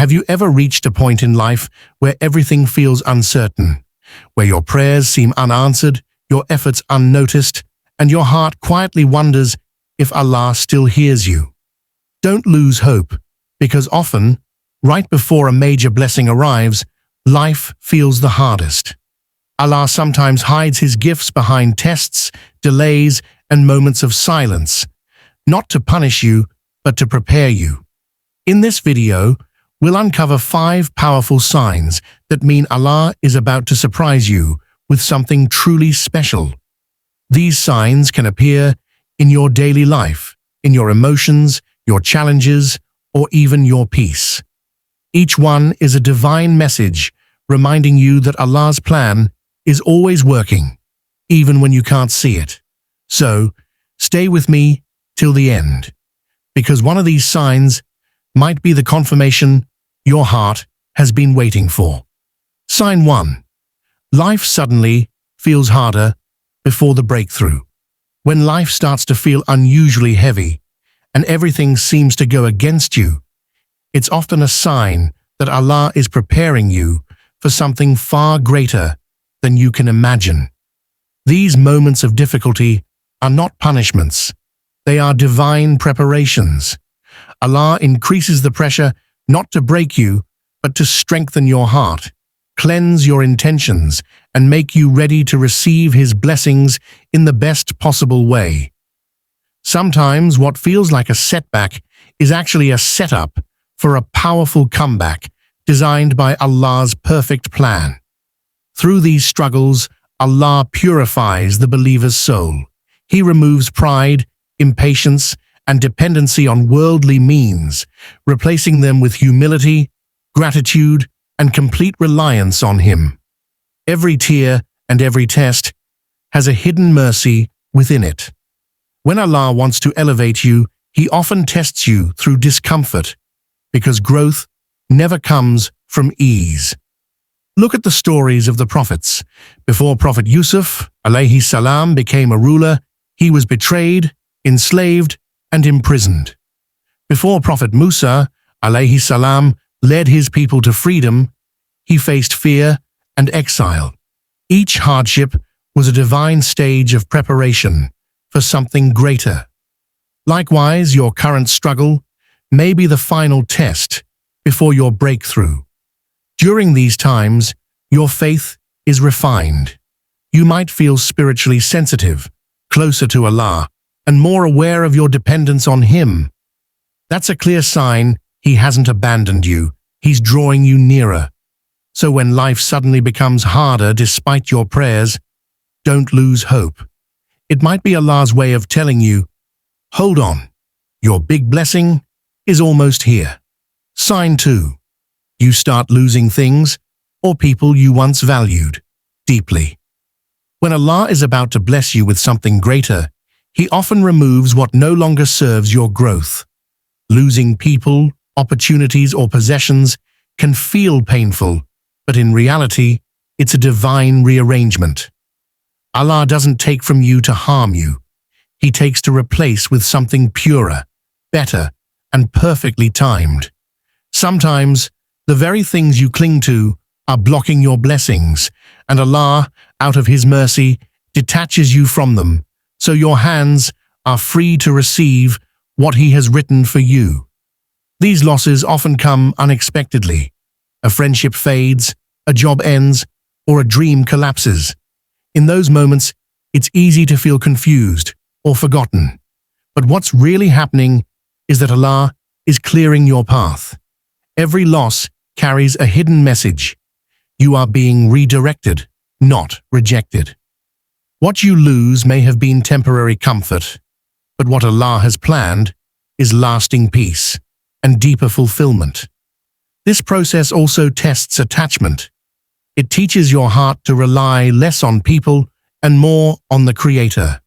Have you ever reached a point in life where everything feels uncertain, where your prayers seem unanswered, your efforts unnoticed, and your heart quietly wonders if Allah still hears you? Don't lose hope, because often, right before a major blessing arrives, life feels the hardest. Allah sometimes hides His gifts behind tests, delays, and moments of silence, not to punish you, but to prepare you. In this video, we'll uncover 5 powerful signs that mean Allah is about to surprise you with something truly special. These signs can appear in your daily life, in your emotions, your challenges, or even your peace. Each one is a divine message reminding you that Allah's plan is always working, even when you can't see it. So, stay with me till the end, because one of these signs might be the confirmation your heart has been waiting for. Sign 1. Life suddenly feels harder before the breakthrough. When life starts to feel unusually heavy and everything seems to go against you, it's often a sign that Allah is preparing you for something far greater than you can imagine. These moments of difficulty are not punishments. They are divine preparations. Allah increases the pressure not to break you, but to strengthen your heart, cleanse your intentions, and make you ready to receive His blessings in the best possible way. Sometimes what feels like a setback is actually a setup for a powerful comeback designed by Allah's perfect plan. Through these struggles, Allah purifies the believer's soul. He removes pride, impatience, and dependency on worldly means, replacing them with humility, gratitude, and complete reliance on Him. Every tear and every test has a hidden mercy within it. When Allah wants to elevate you, He often tests you through discomfort, because growth never comes from ease. Look at the stories of the prophets. Before Prophet Yusuf, alayhi salam, became a ruler, he was betrayed, enslaved, and imprisoned. Before Prophet Musa, alayhi salam, led his people to freedom, he faced fear and exile. Each hardship was a divine stage of preparation for something greater. Likewise, your current struggle may be the final test before your breakthrough. During these times, your faith is refined. You might feel spiritually sensitive, closer to Allah, and more aware of your dependence on Him. That's a clear sign He hasn't abandoned you. He's drawing you nearer. So when life suddenly becomes harder despite your prayers, don't lose hope. It might be Allah's way of telling you, hold on, your big blessing is almost here. Sign 2. You start losing things or people you once valued deeply. When Allah is about to bless you with something greater, He often removes what no longer serves your growth. Losing people, opportunities, or possessions can feel painful, but in reality, it's a divine rearrangement. Allah doesn't take from you to harm you. He takes to replace with something purer, better, and perfectly timed. Sometimes, the very things you cling to are blocking your blessings, and Allah, out of His mercy, detaches you from them, so your hands are free to receive what He has written for you. These losses often come unexpectedly. A friendship fades, a job ends, or a dream collapses. In those moments, it's easy to feel confused or forgotten. But what's really happening is that Allah is clearing your path. Every loss carries a hidden message. You are being redirected, not rejected. What you lose may have been temporary comfort, but what Allah has planned is lasting peace and deeper fulfillment. This process also tests attachment. It teaches your heart to rely less on people and more on the Creator.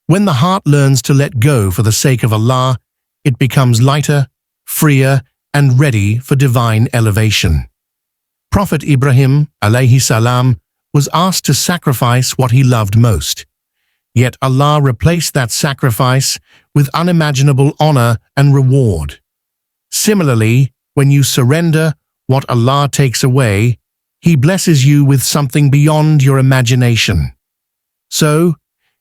When the heart learns to let go for the sake of Allah, it becomes lighter, freer, and ready for divine elevation. Prophet Ibrahim, alayhi salam, was asked to sacrifice what he loved most. Yet Allah replaced that sacrifice with unimaginable honor and reward. Similarly, when you surrender what Allah takes away, He blesses you with something beyond your imagination. So,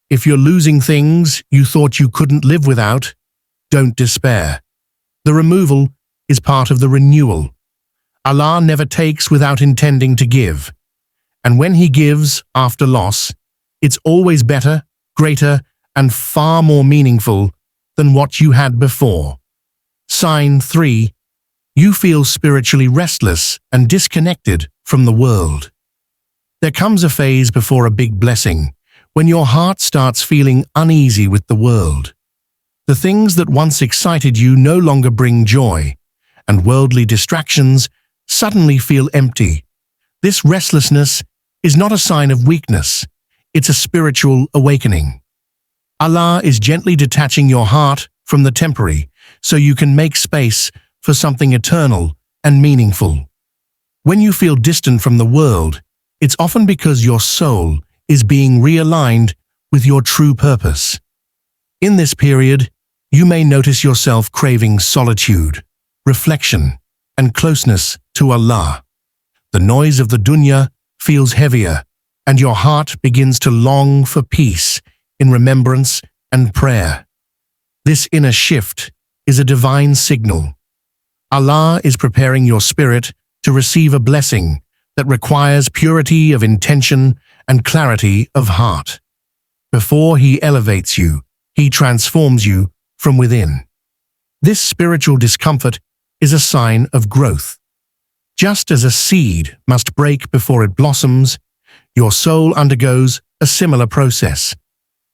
if you're losing things you thought you couldn't live without, don't despair. The removal is part of the renewal. Allah never takes without intending to give. And when He gives after loss, it's always better, greater, and far more meaningful than what you had before. Sign 3. You feel spiritually restless and disconnected from the world. There comes a phase before a big blessing when your heart starts feeling uneasy with the world. The things that once excited you no longer bring joy, and worldly distractions suddenly feel empty. This restlessness is not a sign of weakness, it's a spiritual awakening. Allah is gently detaching your heart from the temporary so you can make space for something eternal and meaningful. When you feel distant from the world, it's often because your soul is being realigned with your true purpose. In this period, you may notice yourself craving solitude, reflection, and closeness to Allah. The noise of the dunya feels heavier, and your heart begins to long for peace in remembrance and prayer. This inner shift is a divine signal. Allah is preparing your spirit to receive a blessing that requires purity of intention and clarity of heart. Before He elevates you, He transforms you from within. This spiritual discomfort is a sign of growth. Just as a seed must break before it blossoms, your soul undergoes a similar process.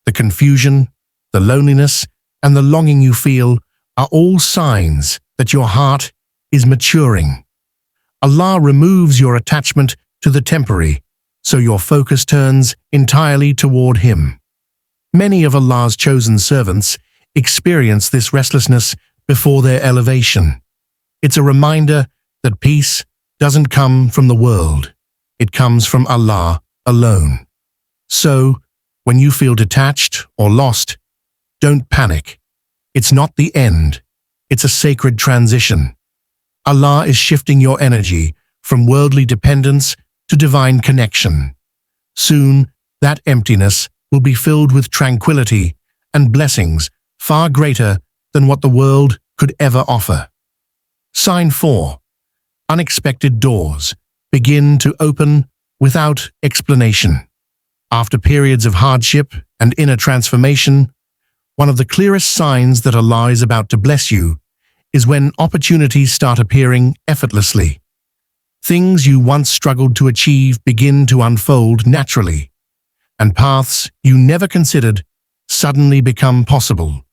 The confusion, the loneliness, and the longing you feel are all signs that your heart is maturing. Allah removes your attachment to the temporary, so your focus turns entirely toward Him. Many of Allah's chosen servants experience this restlessness before their elevation. It's a reminder that peace doesn't come from the world, it comes from Allah alone. So, when you feel detached or lost, don't panic. It's not the end, it's a sacred transition. Allah is shifting your energy from worldly dependence to divine connection. Soon, that emptiness will be filled with tranquility and blessings far greater than what the world could ever offer. Sign 4. Unexpected doors begin to open without explanation. After periods of hardship and inner transformation, one of the clearest signs that Allah is about to bless you is when opportunities start appearing effortlessly. Things you once struggled to achieve begin to unfold naturally, and paths you never considered suddenly become possible.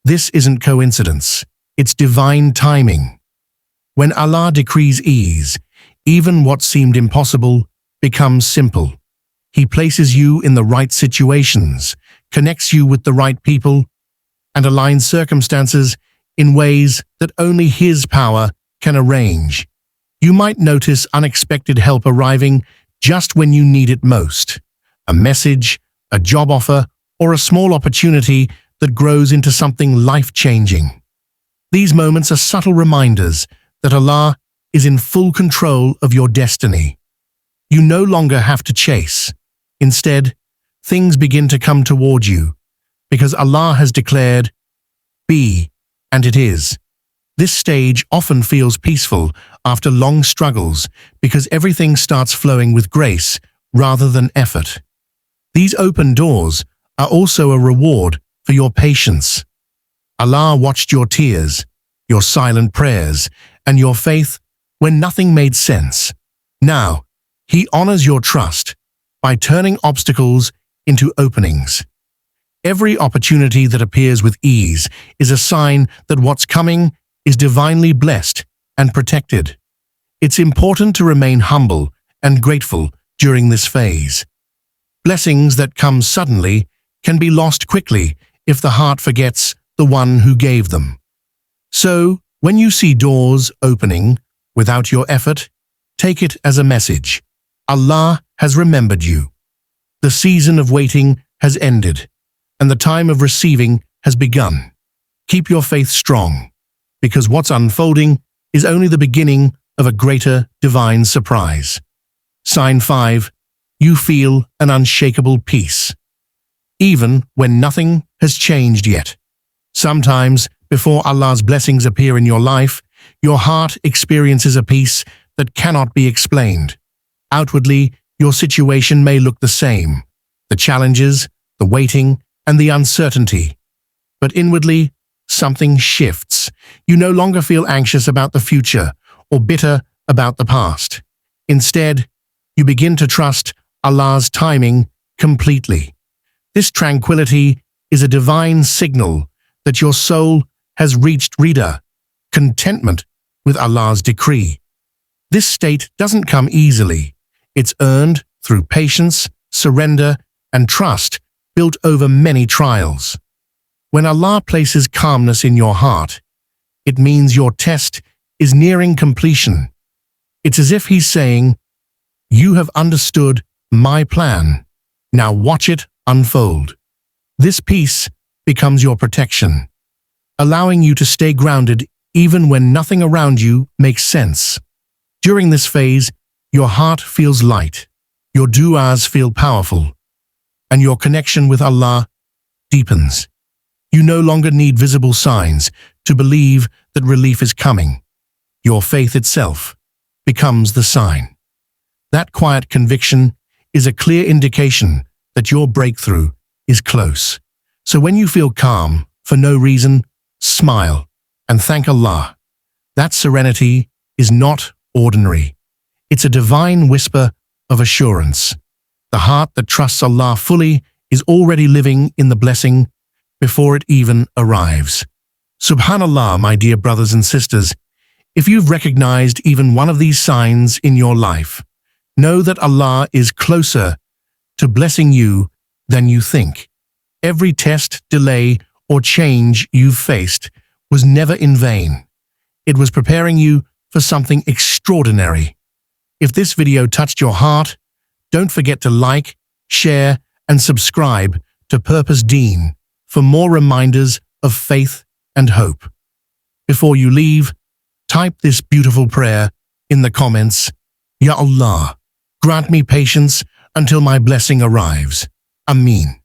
This isn't coincidence, it's divine timing. When Allah decrees ease, even what seemed impossible becomes simple. He places you in the right situations, connects you with the right people, and aligns circumstances in ways that only His power can arrange. You might notice unexpected help arriving just when you need it most. A message, a job offer, or a small opportunity that grows into something life-changing. These moments are subtle reminders that Allah is in full control of your destiny. You no longer have to chase. Instead, things begin to come toward you, because Allah has declared, "Be," and it is. This stage often feels peaceful after long struggles because everything starts flowing with grace rather than effort. These open doors are also a reward for your patience. Allah watched your tears, your silent prayers, and your faith when nothing made sense. Now, He honors your trust by turning obstacles into openings. Every opportunity that appears with ease is a sign that what's coming is divinely blessed and protected. It's important to remain humble and grateful during this phase. Blessings that come suddenly can be lost quickly if the heart forgets the one who gave them. So, when you see doors opening without your effort, take it as a message. Allah has remembered you. The season of waiting has ended, and the time of receiving has begun. Keep your faith strong, because what's unfolding is only the beginning of a greater divine surprise. Sign 5. You feel an unshakable peace, even when nothing has changed yet. Sometimes, before Allah's blessings appear in your life, your heart experiences a peace that cannot be explained. Outwardly, your situation may look the same: the challenges, the waiting, and the uncertainty. But inwardly, something shifts. You no longer feel anxious about the future or bitter about the past. Instead, you begin to trust Allah's timing completely. This tranquility is a divine signal that your soul has reached rida, contentment with Allah's decree. This state doesn't come easily. It's earned through patience, surrender, and trust built over many trials. When Allah places calmness in your heart, it means your test is nearing completion. It's as if He's saying, "You have understood my plan. Now watch it unfold." This peace becomes your protection, allowing you to stay grounded even when nothing around you makes sense. During this phase, your heart feels light, your du'as feel powerful, and your connection with Allah deepens. You no longer need visible signs to believe that relief is coming. Your faith itself becomes the sign. That quiet conviction is a clear indication that your breakthrough is close. So when you feel calm for no reason, smile and thank Allah. That serenity is not ordinary. It's a divine whisper of assurance. The heart that trusts Allah fully is already living in the blessing before it even arrives. Subhanallah, my dear brothers and sisters, if you've recognized even one of these signs in your life, know that Allah is closer to blessing you than you think. Every test, delay, or change you've faced was never in vain. It was preparing you for something extraordinary. If this video touched your heart, don't forget to like, share, and subscribe to Purpose Deen for more reminders of faith and hope. Before you leave, type this beautiful prayer in the comments: Ya Allah, grant me patience until my blessing arrives. Ameen.